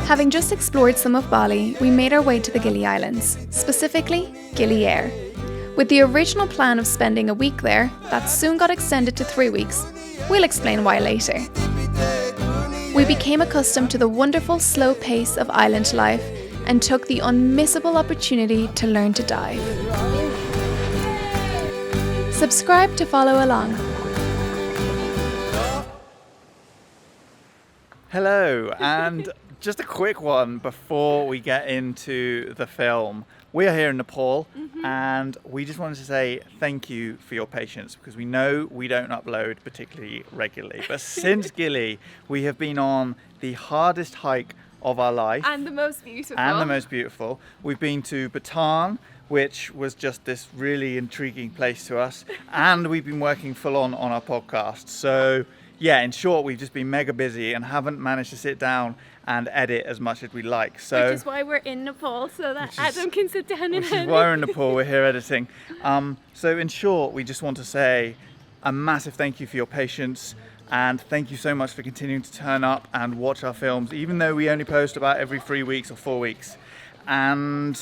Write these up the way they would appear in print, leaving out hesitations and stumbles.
Having just explored some of Bali, we made our way to the Gili Islands, specifically Gili Air. With the original plan of spending a week there, that soon got extended to 3 weeks. We'll explain why later. We became accustomed to the wonderful slow pace of island life and took the unmissable opportunity to learn to dive. Subscribe to follow along. Hello, and just a quick one before we get into the film. We are here in Nepal, and we just wanted to say thank you for your patience, because we know we don't upload particularly regularly. But since Gili, we have been on the hardest hike of our life. And the most beautiful. We've been to Bhutan, which was just this really intriguing place to us. And we've been working full on our podcast. So yeah, in short, we've just been mega busy and haven't managed to sit down and edit as much as we like. So, which is why we're in Nepal, so that Adam can sit down and edit. Which is why we're in Nepal, we're here editing. So in short, we just want to say a massive thank you for your patience, and thank you so much for continuing to turn up and watch our films, even though we only post about every 3 weeks or 4 weeks. And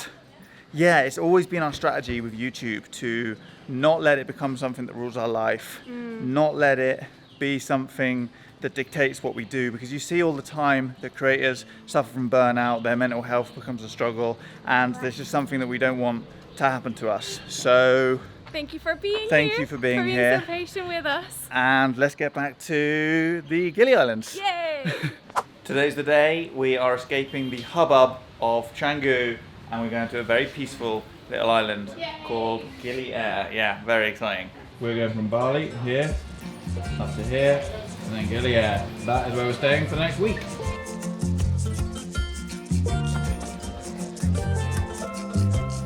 yeah, it's always been our strategy with YouTube to not let it become something that rules our life, not let it be something that dictates what we do, because you see all the time that creators suffer from burnout, their mental health becomes a struggle, and this is something that we don't want to happen to us. So thank you for being here. Thank you for being here. So patient with us. And let's get back to the Gili Islands. Yay! Today's the day. We are escaping the hubbub of Canggu, and we're going to a very peaceful little island called Gili Air. Yeah, very exciting. We're going from Bali here up to here, and then Gili Air. That is where we're staying for the next week.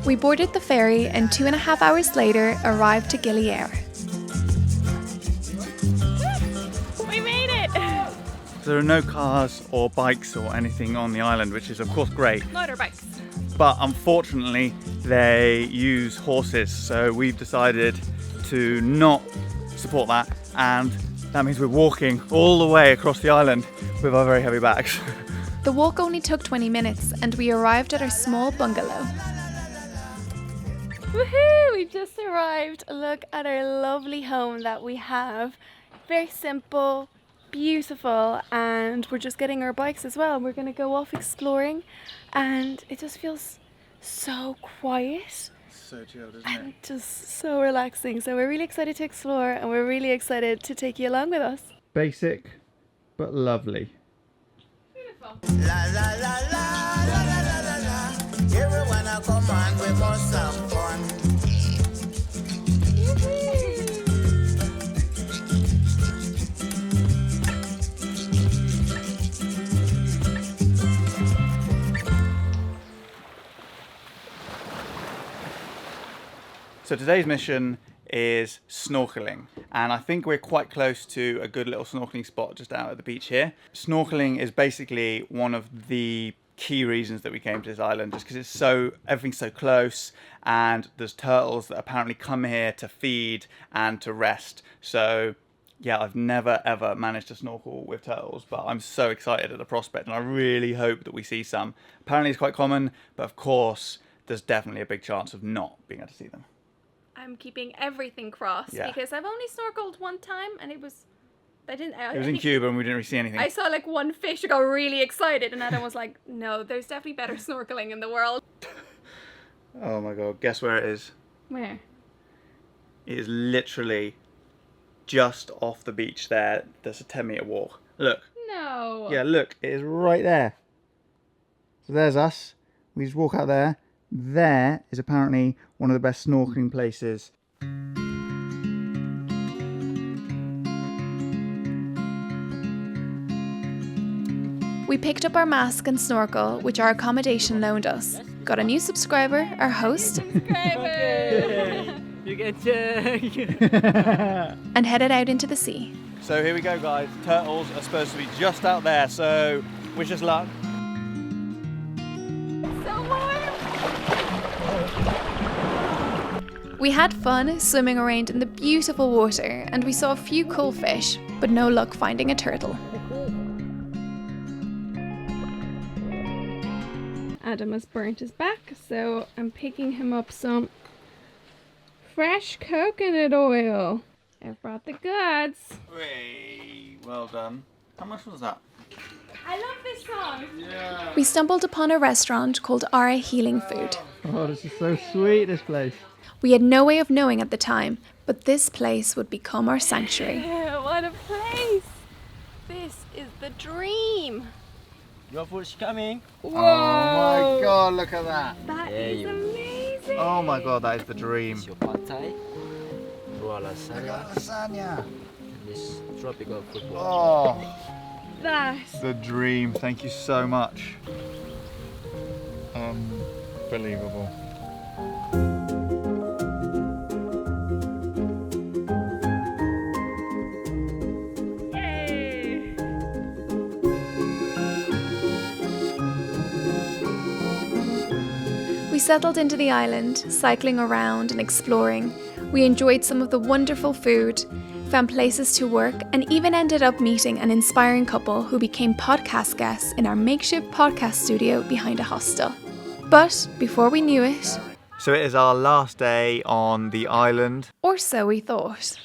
We boarded the ferry and 2.5 hours later arrived to Gili Air. We made it! There are no cars or bikes or anything on the island, which is of course great. Motorbikes. But unfortunately, they use horses, so we've decided to not support that, and that means we're walking all the way across the island with our very heavy bags. The walk only took 20 minutes and we arrived at our small bungalow. Woohoo! We just arrived. Look at our lovely home that we have. Very simple, beautiful, and we're just getting our bikes as well. We're going to go off exploring, and it just feels so quiet. So chilled, isn't and just so relaxing. So we're really excited to explore, and we're really excited to take you along with us. Basic, but lovely. Beautiful. La la la la la la la la la. Everyone a come on, we must have fun. So today's mission is snorkeling, and I think we're quite close to a good little snorkeling spot just out at the beach here. Snorkeling is basically one of the key reasons that we came to this island, just because everything's so close, and there's turtles that apparently come here to feed and to rest. So yeah, I've never ever managed to snorkel with turtles, but I'm so excited at the prospect, and I really hope that we see some. Apparently it's quite common, but of course there's definitely a big chance of not being able to see them. I'm keeping everything crossed because I've only snorkeled one time, and it was in Cuba, and we didn't really see anything. I saw like one fish, I got really excited, and Adam was like, no, there's definitely better snorkeling in the world. Oh my god, guess where it is? Where? It is literally just off the beach there. There's a 10-meter walk. Look. No. Yeah, look, it is right there. So there's us. We just walk out there. There is apparently one of the best snorkeling places. We picked up our mask and snorkel, which our accommodation loaned us. Got a new subscriber, our host, You get checked. and headed out into the sea. So here we go, guys. Turtles are supposed to be just out there, so wish us luck. So warm. We had fun swimming around in the beautiful water, and we saw a few cool fish, but no luck finding a turtle. Adam has burnt his back, so I'm picking him up some fresh coconut oil. I've brought the goods. Hey, well done. How much was that? I love this song. Yeah. We stumbled upon a restaurant called Ara Healing Food. Oh, this is so sweet, this place. We had no way of knowing at the time, but this place would become our sanctuary. What a place! This is the dream. Your food's coming. Whoa! Oh my god, look at that. That There is you go. amazing. Oh my god, that is the dream. This is your pad thai, raw lasagna, Lasagna. and this tropical food. Oh, That. the dream. Thank you so much. Unbelievable. Yay! We settled into the island, cycling around and exploring. We enjoyed some of the wonderful food, found places to work, and even ended up meeting an inspiring couple who became podcast guests in our makeshift podcast studio behind a hostel. But before we knew it, So it is our last day on the island. or so we thought.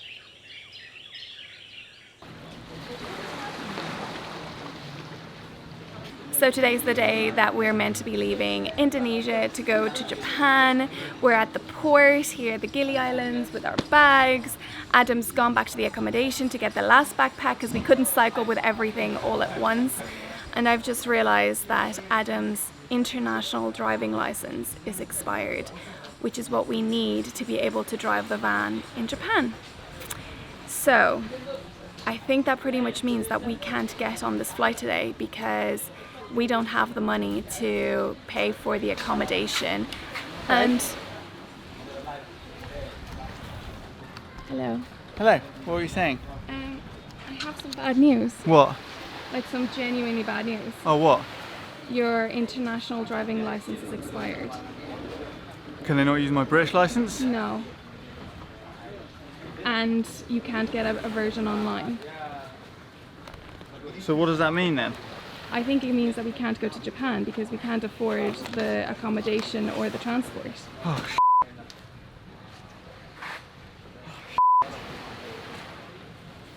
So today's the day that we're meant to be leaving Indonesia to go to Japan. We're at the port here at the Gili Islands with our bags. Adam's gone back to the accommodation to get the last backpack because we couldn't cycle with everything all at once. And I've just realized that Adam's international driving license is expired, which is what we need to be able to drive the van in Japan. So I think that pretty much means that we can't get on this flight today because we don't have the money to pay for the accommodation. And hello. Hello, what were you saying? I have some bad news, What? like some genuinely bad news. Oh, what? Your international driving license is expired. Can I not use my British license? No. And you can't get a version online. So what does that mean then? I think it means that we can't go to Japan because we can't afford the accommodation or the transport. Oh,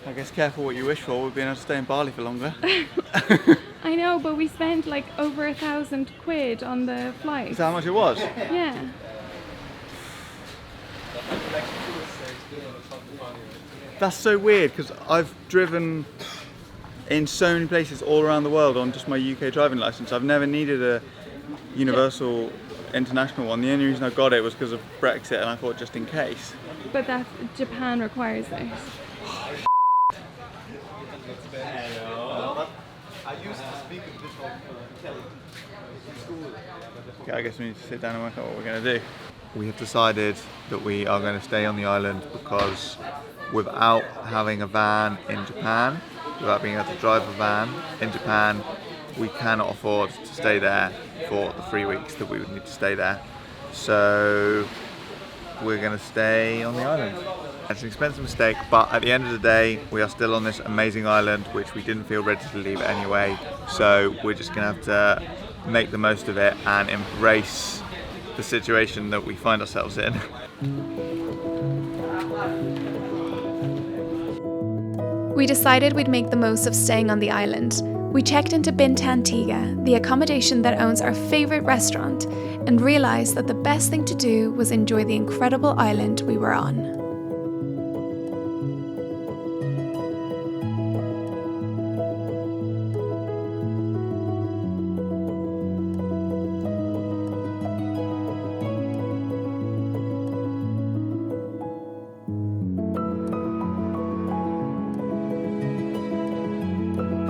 I guess careful what you wish for. We've been able to stay in Bali for longer. I know, but we spent like over 1,000 quid on the flight. Is that how much it was? Yeah. That's so weird because I've driven in so many places all around the world on just my UK driving license. I've never needed a universal international one. The only reason I got it was because of Brexit, and I thought just in case. But that Japan requires it. Okay, I guess we need to sit down and work out what we're going to do. We have decided that we are going to stay on the island because without having a van in Japan, without being able to drive a van in Japan, we cannot afford to stay there for the 3 weeks that we would need to stay there. So we're going to stay on the island. It's an expensive mistake, but at the end of the day, we are still on this amazing island, which we didn't feel ready to leave anyway. So we're just going to have to make the most of it and embrace the situation that we find ourselves in. We decided we'd make the most of staying on the island. We checked into 𝗏𝗏𝗃𝗏𝗏, the accommodation that owns our favourite restaurant, and realised that the best thing to do was enjoy the incredible island we were on.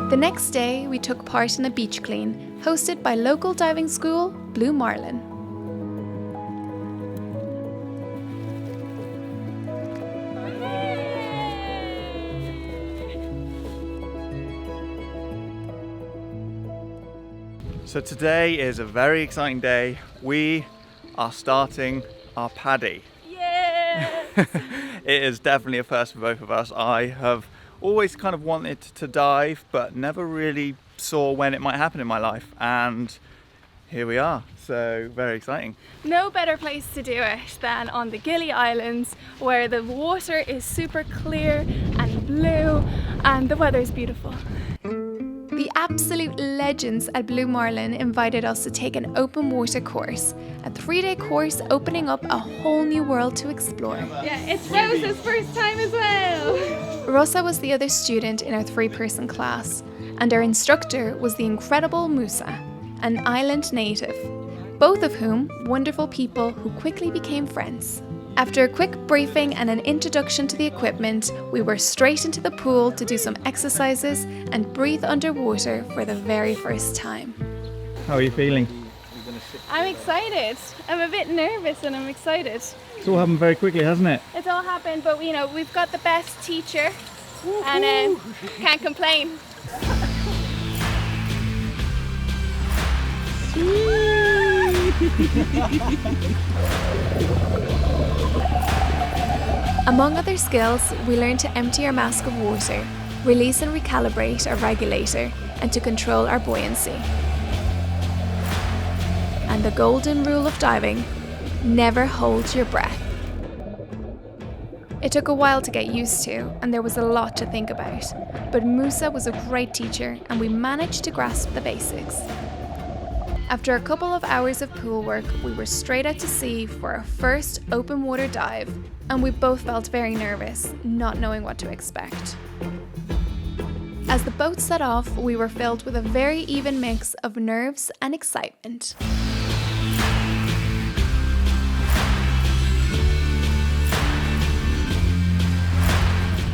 The next day, we took part in a beach clean, hosted by local diving school Blue Marlin. So today is a very exciting day. We are starting our paddy. Yeah. It is definitely a first for both of us. I have always kind of wanted to dive, but never really saw when it might happen in my life. And here we are. So very exciting. No better place to do it than on the Gili Islands, where the water is super clear and blue and the weather is beautiful. The absolute legends at Blue Marlin invited us to take an open water course, a 3-day course opening up a whole new world to explore. Yeah, it's Rosa's first time as well. Rosa was the other student in our 3-person class, and our instructor was the incredible 𝗦𝗏𝗧, an island native, both of whom wonderful people who quickly became friends. After a quick briefing and an introduction to the equipment, we were straight into the pool to do some exercises and breathe underwater for the very first time. How are you feeling? I'm excited. I'm a bit nervous and I'm excited. It's all happened very quickly, hasn't it? It's all happened, but you know, we've got the best teacher and can't complain. Among other skills, we learned to empty our mask of water, release and recalibrate our regulator, and to control our buoyancy. And the golden rule of diving: never hold your breath. It took a while to get used to, and there was a lot to think about, but 𝗦𝗏𝗧 was a great teacher and we managed to grasp the basics. After a couple of hours of pool work, we were straight out to sea for our first open water dive, and we both felt very nervous, not knowing what to expect. As the boat set off, we were filled with a very even mix of nerves and excitement.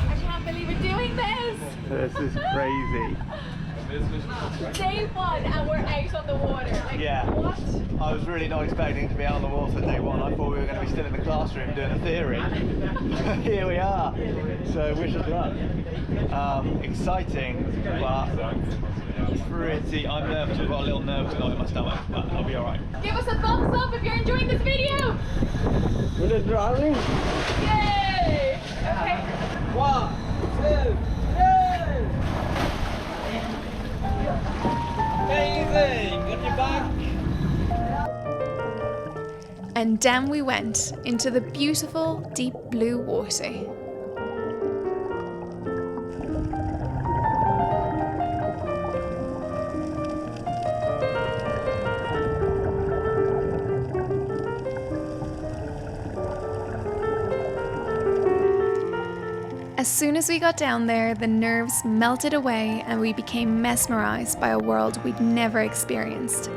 I can't believe we're doing this! This is crazy. Day 1 and we're out on the water. Like, Yeah. what? I was really not expecting to be out on the water day 1. I thought we were going to be still in the classroom doing a theory. Here we are. So wish us luck. Exciting, but pretty. I'm nervous. I've got a little nerve knot in my stomach, but I'll be alright. Give us a thumbs up if you're enjoying this video! We're driving. Yay! Okay. 1, 2, 3. Amazing! Got your back. And down we went into the beautiful deep blue water. As soon as we got down there, the nerves melted away and we became mesmerized by a world we'd never experienced.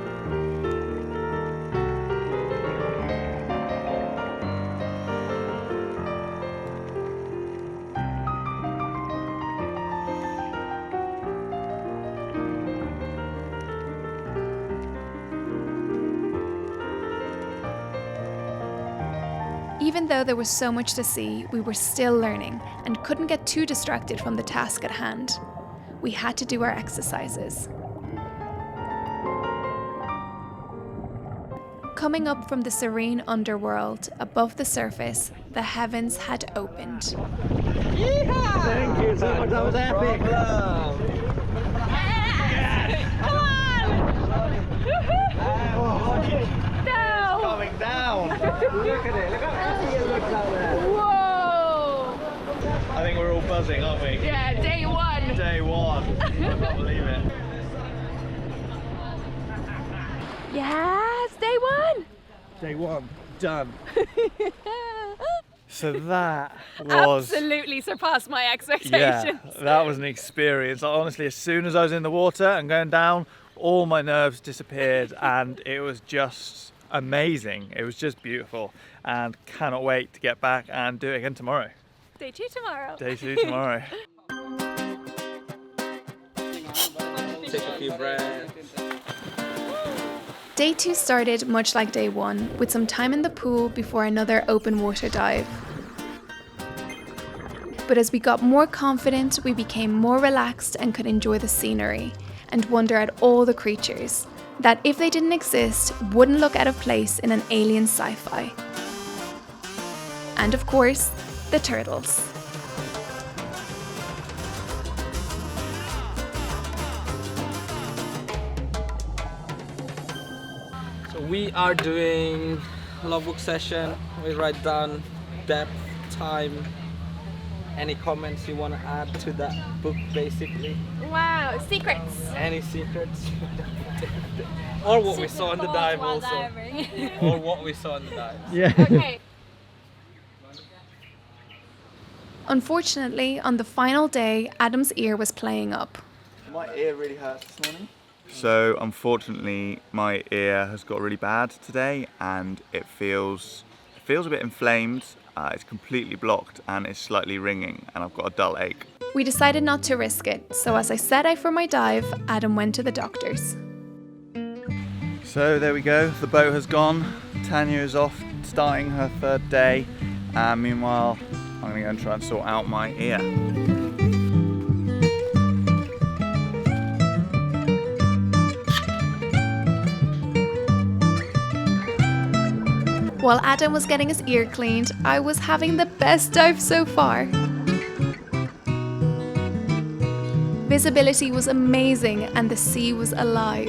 Even though there was so much to see, we were still learning and couldn't get too distracted from the task at hand. We had to do our exercises. Coming up from the serene underworld, above the surface, the heavens had opened. Thank you so much. That was epic. Come on! No! Coming down! Look at it. Look how happy it looks out there. Whoa! I think we're all buzzing, aren't we? Yeah, day 1. Day 1. I can't believe it. Yes, day 1. Day 1. Done. So that was... Absolutely surpassed my Yeah, expectations. that was an experience. Honestly, as soon as I was in the water and going down, all my nerves disappeared and it was just amazing. It was just beautiful and cannot wait to get back and do it again tomorrow. Day 2 tomorrow. Day 2 tomorrow. Take a few breaths. Day 2 started much like day 1, with some time in the pool before another open water dive. But as we got more confident, we became more relaxed and could enjoy the scenery and wonder at all the creatures that, if they didn't exist, wouldn't look out of place in an alien sci-fi. And of course, the turtles. So we are doing logbook session. We write down depth, time, any comments you want to add to that book basically. Wow, secrets. Any secrets? Or what we saw in the dive also. Or what we saw in the dive. Yeah. Okay. Unfortunately, on the final day, Adam's ear was playing up. My ear really hurts this morning. So unfortunately, my ear has got really bad today, and it feels a bit inflamed. It's completely blocked and it's slightly ringing, and I've got a dull ache. We decided not to risk it, so as I set out for my dive, Adam went to the doctor's. So there we go, the boat has gone. Tanya is off starting her third day, and meanwhile I'm going to go and try and sort out my ear. While Adam was getting his ear cleaned, I was having the best dive so far. Visibility was amazing and the sea was alive.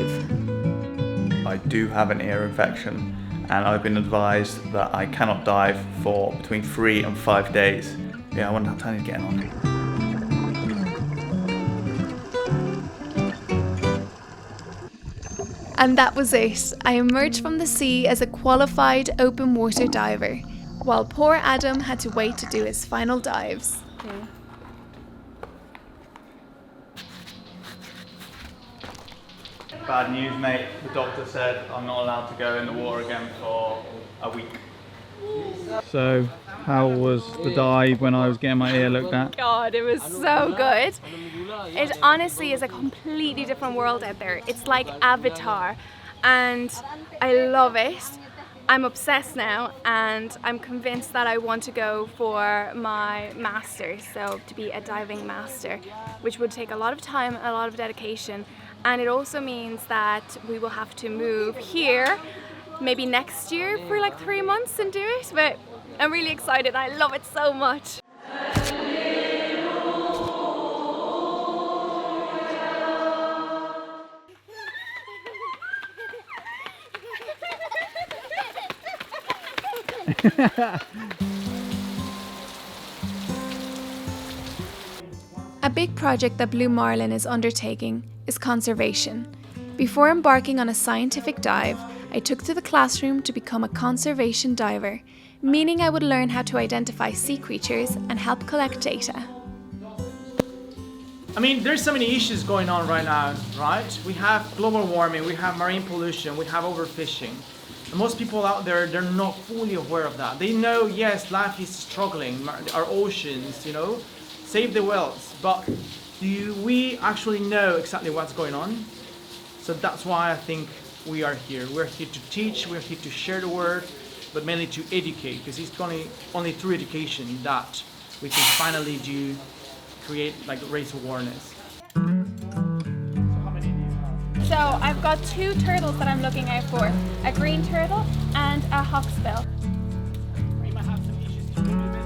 I do have an ear infection, and I've been advised that I cannot dive for between 3 and 5 days. Yeah, I wonder how Tanya's getting on. And that was it. I emerged from the sea as a qualified open water diver, while poor Adam had to wait to do his final dives. Bad news, mate. The doctor said I'm not allowed to go in the water again for a week. So, how was the dive when I was getting my ear looked at? God, it was so good. It honestly is a completely different world out there. It's like Avatar, and I love it. I'm obsessed now, and I'm convinced that I want to go for my master's, so to be a diving master, which would take a lot of time, a lot of dedication, and it also means that we will have to move here maybe next year for like 3 months and do it, but I'm really excited. I love it so much. A big project that Blue Marlin is undertaking is conservation. Before embarking on a scientific dive, I took to the classroom to become a conservation diver, meaning I would learn how to identify sea creatures and help collect data. I mean, there's so many issues going on right now, right? We have global warming, we have marine pollution, we have overfishing. And most people out there, they're not fully aware of that. They know, yes, life is struggling, our oceans, you know, save the whales, but do we actually know exactly what's going on? So that's why I think we are here. We're here to teach, we're here to share the word, but mainly to educate, because it's only through education that we can finally raise awareness. So I've got 2 turtles that I'm looking out for, a green turtle and a hawksbill. We might have some issues to remove it.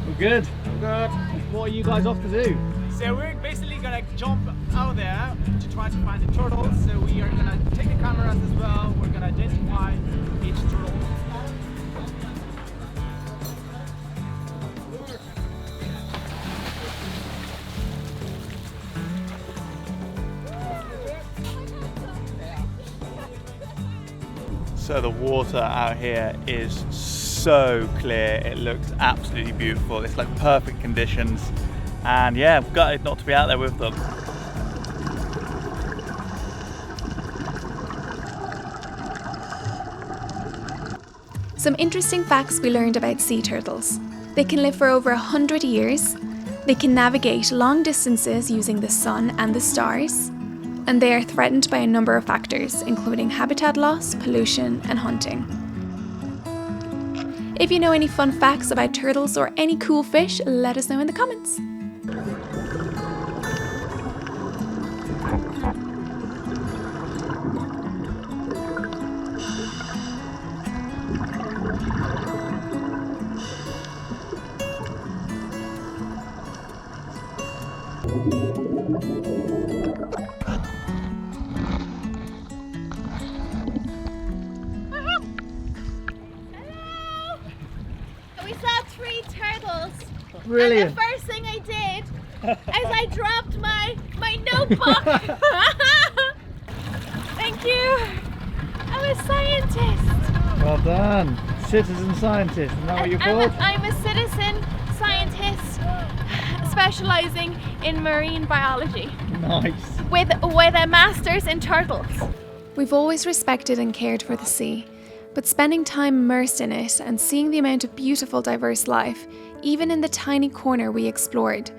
We're good. Good. What are you guys off to do? So we're basically gonna jump out there to try to find the turtles. So we are gonna take the cameras as well. We're gonna identify each turtle. So the water out here is so clear, it looks absolutely beautiful. It's like perfect conditions, and yeah, I'm gutted not to be out there with them. Some interesting facts we learned about sea turtles. They can live for over 100 years, they can navigate long distances using the sun and the stars, and they are threatened by a number of factors, including habitat loss, pollution, and hunting. If you know any fun facts about turtles or any cool fish, let us know in the comments. We saw 3 turtles. Brilliant. And the first thing I did is I dropped my notebook. Thank you. I'm a scientist. Well done. Citizen scientist, isn't that what you're called? I'm a citizen scientist specializing in marine biology Nice. with a master's in turtles. We've always respected and cared for the sea, but spending time immersed in it and seeing the amount of beautiful, diverse life, even in the tiny corner we explored,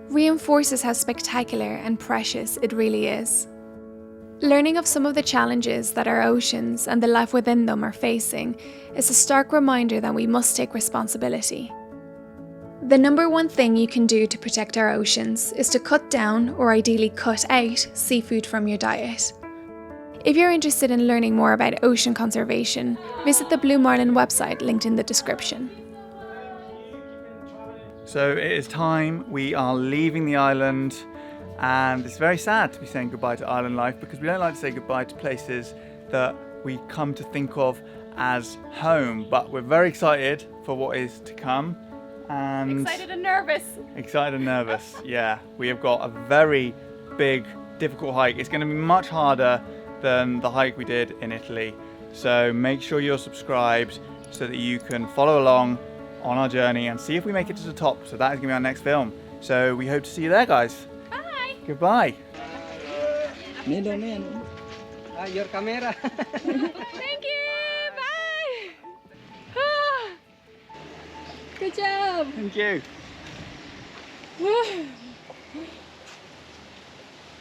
reinforces how spectacular and precious it really is. Learning of some of the challenges that our oceans and the life within them are facing is a stark reminder that we must take responsibility. The number one thing you can do to protect our oceans is to cut down, or ideally cut out, seafood from your diet. If you're interested in learning more about ocean conservation, visit the Blue Marlin website linked in the description. So it is time. We are leaving the island, and it's very sad to be saying goodbye to island life because we don't like to say goodbye to places that we come to think of as home, but we're very excited for what is to come. And Excited and nervous. excited and nervous. Yeah, we have got a very big, difficult hike. It's going to be much harder than the hike we did in Italy. So make sure you're subscribed so that you can follow along on our journey and see if we make it to the top. So that is going to be our next film. So we hope to see you there, guys. Bye. Goodbye. Your camera. Thank you. Bye. Good job. Thank you.